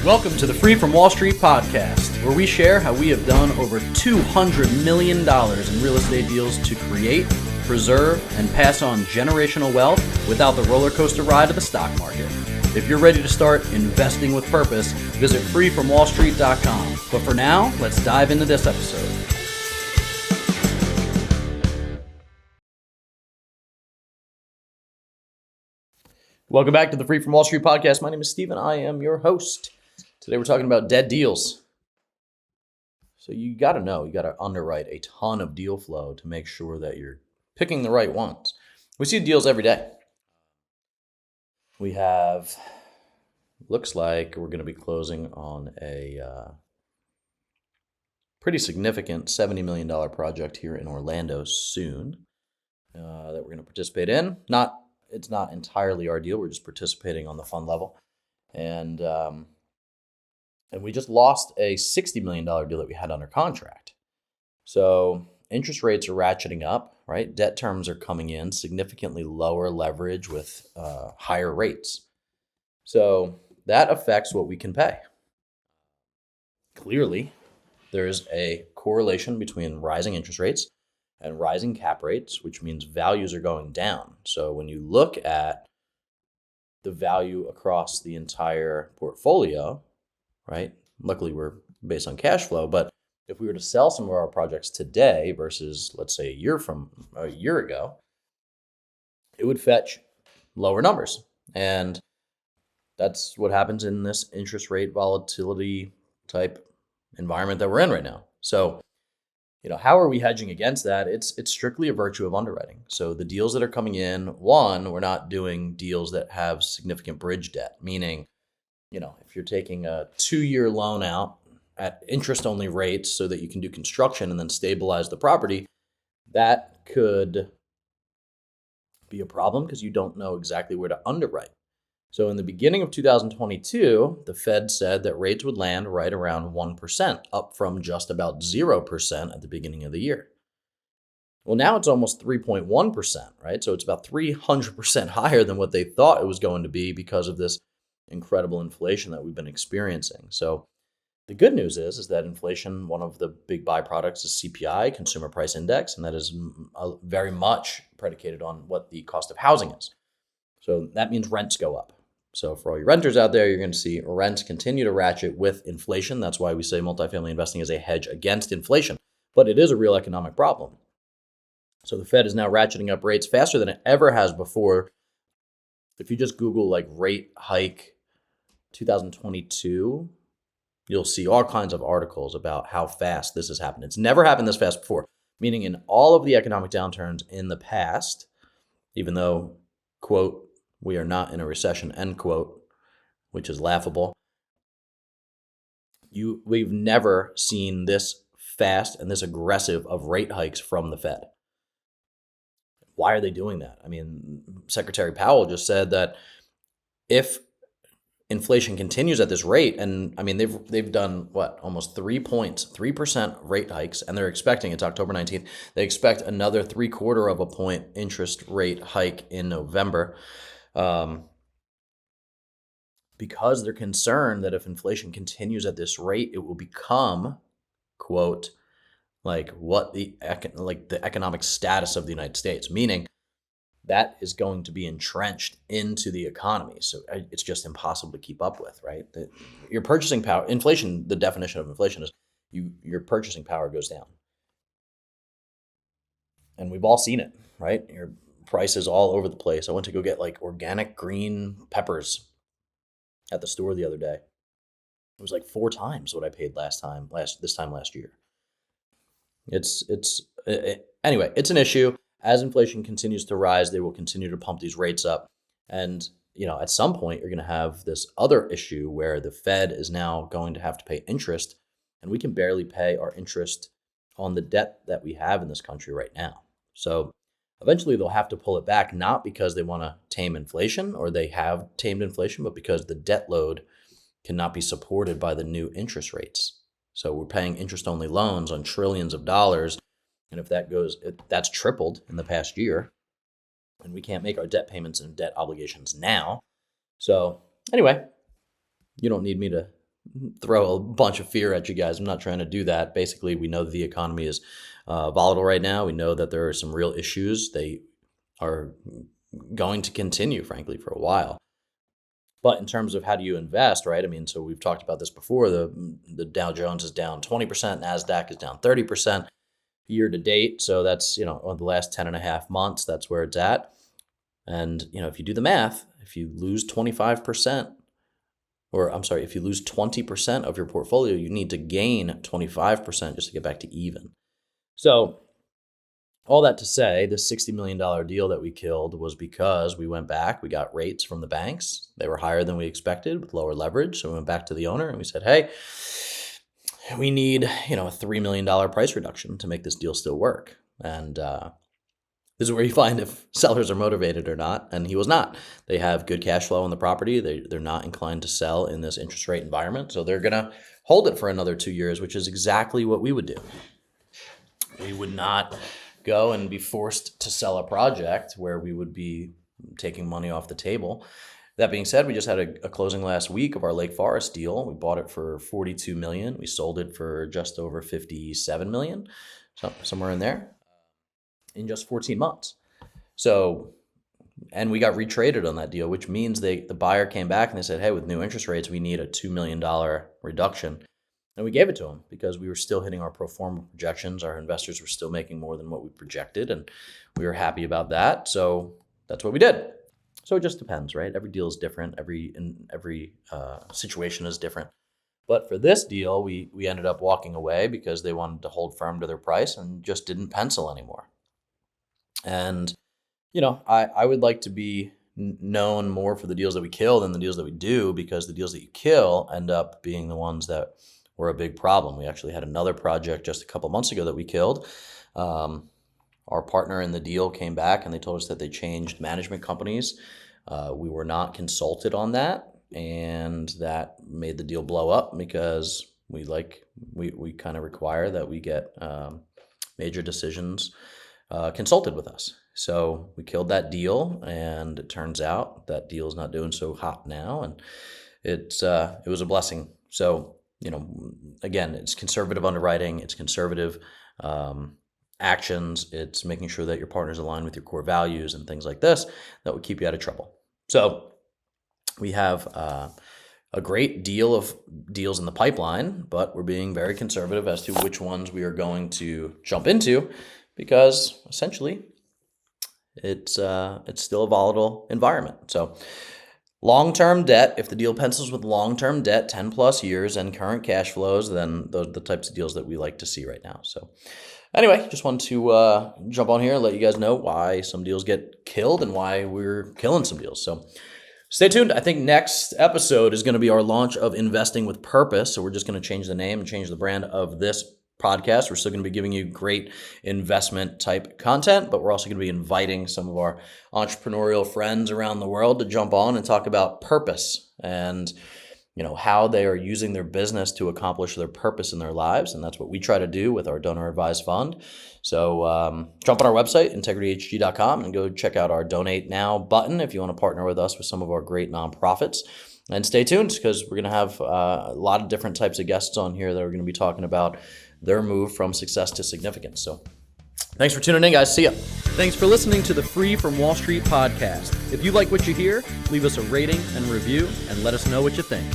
Welcome to the Free from Wall Street podcast, where we share how we have done over $200 million in real estate deals to create, preserve, and pass on generational wealth without the roller coaster ride of the stock market. If you're ready to start investing with purpose, visit freefromwallstreet.com. But for now, let's dive into this episode. Welcome back to the Free from Wall Street podcast. My name is Steven. I am your host. Today we're talking about dead deals. So you got to underwrite a ton of deal flow to make sure that you're picking the right ones. We see deals every day. We have, looks like we're going to be closing on a pretty significant $70 million project here in Orlando soon that we're going to participate in. It's not entirely our deal. We're just participating on the fund level. And we just lost a $60 million deal that we had under contract. So interest rates are ratcheting up, right? Debt terms are coming in, significantly lower leverage with higher rates. So that affects what we can pay. Clearly, there's a correlation between rising interest rates and rising cap rates, which means values are going down. So when you look at the value across the entire portfolio, right? Luckily, we're based on cash flow, but if we were to sell some of our projects today versus, let's say, a year ago, it would fetch lower numbers. And that's what happens in this interest rate volatility type environment that we're in right now. So, how are we hedging against that? It's strictly a virtue of underwriting. So the deals that are coming in, one, we're not doing deals that have significant bridge debt, meaning, if you're taking a 2-year loan out at interest-only rates so that you can do construction and then stabilize the property, that could be a problem because you don't know exactly where to underwrite. So in the beginning of 2022, the Fed said that rates would land right around 1%, up from just about 0% at the beginning of the year. Well, now it's almost 3.1%, right? So it's about 300% higher than what they thought it was going to be because of this incredible inflation that we've been experiencing. So the good news is that inflation, one of the big byproducts is CPI, Consumer Price Index, and that is very much predicated on what the cost of housing is. So that means rents go up. So for all your renters out there, you're going to see rents continue to ratchet with inflation. That's why we say multifamily investing is a hedge against inflation. But it is a real economic problem. So the Fed is now ratcheting up rates faster than it ever has before. If you just Google rate hike 2022, you'll see all kinds of articles about how fast this has happened. It's never happened this fast before, meaning in all of the economic downturns in the past, even though, quote, we are not in a recession, end quote, which is laughable. We've never seen this fast and this aggressive of rate hikes from the Fed. Why are they doing that? I mean, Secretary Powell just said that if inflation continues at this rate, and I mean, they've done almost 3% rate hikes, and they're expecting, it's October 19th, they expect another 0.75 point interest rate hike in November. Because they're concerned that if inflation continues at this rate, it will become, quote, the economic status of the United States, meaning that is going to be entrenched into the economy. So it's just impossible to keep up with, right? Your purchasing power, inflation, the definition of inflation is your purchasing power goes down. And we've all seen it, right? Your prices all over the place. I went to go get organic green peppers at the store the other day. It was 4 times what I paid this time last year. Anyway, it's an issue. As inflation continues to rise, they will continue to pump these rates up. And, at some point, you're going to have this other issue where the Fed is now going to have to pay interest, and we can barely pay our interest on the debt that we have in this country right now. So eventually they'll have to pull it back, not because they want to tame inflation or they have tamed inflation, but because the debt load cannot be supported by the new interest rates. So we're paying interest-only loans on trillions of dollars. And if that's tripled in the past year, and we can't make our debt payments and debt obligations now. So anyway, you don't need me to throw a bunch of fear at you guys. I'm not trying to do that. Basically, we know that the economy is volatile right now. We know that there are some real issues. They are going to continue, frankly, for a while. But in terms of how do you invest, right? I mean, so we've talked about this before. The Dow Jones is down 20%, NASDAQ is down 30% year to date. So that's, on the last 10 and a half months, that's where it's at. And, if you do the math, if you lose 25%, or I'm sorry, if you lose 20% of your portfolio, you need to gain 25% just to get back to even. So all that to say, this $60 million deal that we killed was because we went back, we got rates from the banks. They were higher than we expected with lower leverage. So we went back to the owner and we said, hey, we need, a $3 million price reduction to make this deal still work. And this is where you find if sellers are motivated or not. And he was not. They have good cash flow on the property. They're not inclined to sell in this interest rate environment. So they're going to hold it for another 2 years, which is exactly what we would do. We would not go and be forced to sell a project where we would be taking money off the table. That being said, we just had a closing last week of our Lake Forest deal. We bought it for $42 million. We sold it for just over $57 million, so somewhere in there, in just 14 months. So, and we got retraded on that deal, which means the buyer came back and they said, hey, with new interest rates, we need a $2 million reduction. And we gave it to them because we were still hitting our pro forma projections. Our investors were still making more than what we projected, and we were happy about that. So that's what we did. So it just depends, right? Every deal is different. Every situation is different. But for this deal, we ended up walking away because they wanted to hold firm to their price and just didn't pencil anymore. And, I would like to be known more for the deals that we kill than the deals that we do, because the deals that you kill end up being the ones that were a big problem. We actually had another project just a couple months ago that we killed. Our partner in the deal came back and they told us that they changed management companies. We were not consulted on that, and that made the deal blow up because we kind of require that we get major decisions consulted with us. So we killed that deal, and it turns out that deal is not doing so hot now, and it was a blessing. So, again, it's conservative underwriting, it's conservative actions, it's making sure that your partner's aligned with your core values and things like this that would keep you out of trouble. So we have a great deal of deals in the pipeline, but we're being very conservative as to which ones we are going to jump into, because essentially it's still a volatile environment. So long-term debt, if the deal pencils with long-term debt, 10 plus years and current cash flows, then those are the types of deals that we like to see right now. So anyway, just wanted to jump on here and let you guys know why some deals get killed and why we're killing some deals. So stay tuned. I think next episode is going to be our launch of Investing with Purpose. So we're just going to change the name and change the brand of this podcast. We're still going to be giving you great investment type content, but we're also going to be inviting some of our entrepreneurial friends around the world to jump on and talk about purpose and how they are using their business to accomplish their purpose in their lives. And that's what we try to do with our donor advised fund. So jump on our website, integrityhg.com, and go check out our donate now button if you want to partner with us with some of our great nonprofits. And stay tuned, because we're going to have a lot of different types of guests on here that are going to be talking about their move from success to significance. So thanks for tuning in, guys. See ya. Thanks for listening to the Free from Wall Street podcast. If you like what you hear, leave us a rating and review and let us know what you think.